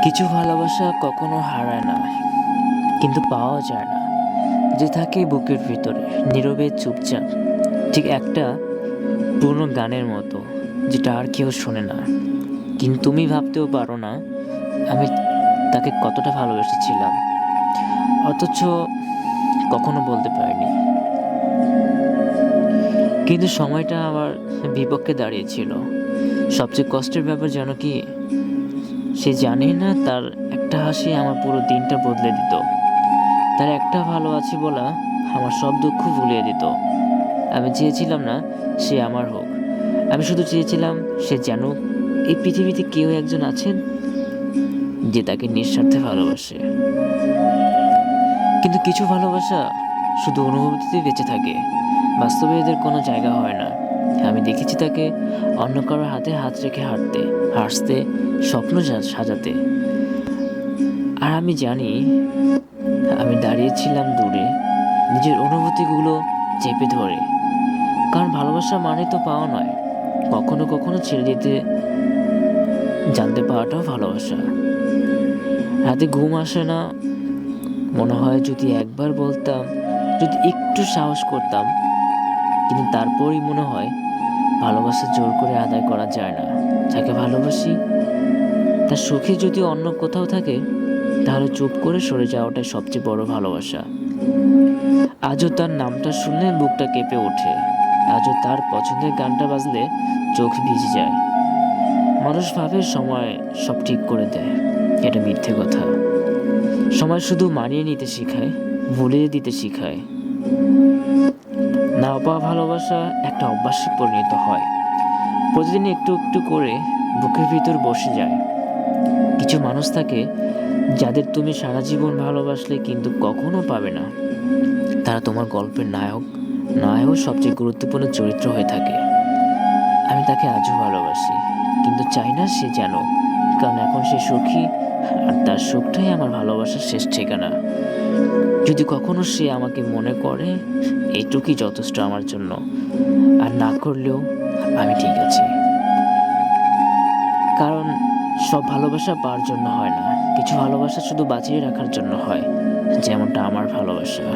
কিছু ভালোবাসা কখনো হারায় না, কিন্তু পাওয়া যায় না, যে থাকে বুকের ভিতরে নীরবে চুপচাপ, ঠিক একটা পুরনো গানের মতো, যেটা আর কেউ শোনে না। কিন্তু তুমি ভাবতেও পারো না আমি তাকে কতটা ভালোবেসেছিলাম, অথচ কখনো বলতে পারিনি। কিন্তু সময়টা আমার বিপক্ষে দাঁড়িয়েছিল। সবচেয়ে কষ্টের ব্যাপার জানো কি, সে জানে না তার একটা হাসি আমার পুরো দিনটা বদলে দিত। তার একটা ভালো আছি বলা আমার সব দুঃখ ভুলিয়ে দিত। আমি চেয়েছিলাম না সে আমার হোক, আমি শুধু চেয়েছিলাম সে জানুক এই পৃথিবীতে কেউ একজন আছেন যে তাকে নিঃস্বার্থে ভালোবাসে। কিন্তু কিছু ভালোবাসা শুধু অনুভূতিতে বেঁচে থাকে, বাস্তবে এদের কোনো জায়গা হয় না। আমি দেখেছি তাকে অন্য কারোর হাতে হাত রেখে হাঁটতে, হাসতে, স্বপ্ন সাজাতে। আর আমি জানি আমি দাঁড়িয়েছিলাম দূরে, নিজের অনুভূতিগুলো চেপে ধরে। কারণ ভালোবাসা মানে তো পাওয়া নয়, কখনো কখনো ছেড়ে দিতে জানতে পারাটাও ভালোবাসা। রাতে ঘুম আসে না, মনে হয় যদি একবার বলতাম, যদি একটু সাহস করতাম। কিন্তু তারপরই মনে হয় ভালোবাসা জোর করে আদায় করা যায় না। যাকে ভালোবাসি তার সুখে যদি অন্য কোথাও থাকে, তাহলে চুপ করে সরে যাওয়াটাই সবচেয়ে বড় ভালোবাসা। আজও তার নামটা শুনলে বুকটা কেঁপে ওঠে, আজও তার পছন্দের গানটা বাজলে চোখ ভিজে যায়। মানুষ ভাবে সময় সব ঠিক করে দেয়, এটা মিথ্যে কথা। সময় শুধু মানিয়ে নিতে শেখায়, ভুলিয়ে দিতে শেখায়। না পাওয়া ভালোবাসা একটা অভ্যাসে পরিণত হয়, প্রতিদিন একটু একটু করে বুকের ভিতর বসে যায়। কিছু মানুষ থাকে যাদের তুমি সারা জীবন ভালোবাসলে কিন্তু কখনো পাবে না। তারা তোমার গল্পের নায়ক, নায়ক সবচেয়ে গুরুত্বপূর্ণ চরিত্র হয়ে থাকে। আমি তাকে আজও ভালোবাসি, কিন্তু চাই না সে জানো, কারণ এখন সে সুখী, আর তার সুখটাই আমার ভালোবাসার শেষ ঠিকানা। যদি কখনো সে আমাকে মনে করে, এইটুকুই যথেষ্ট আমার জন্য। আর না করলেও আমি ঠিক আছি। কারণ সব ভালোবাসা পাওয়ার জন্য হয় না, কিছু ভালোবাসা শুধু বাঁচিয়ে রাখার জন্য হয়, যেমনটা আমার ভালোবাসা।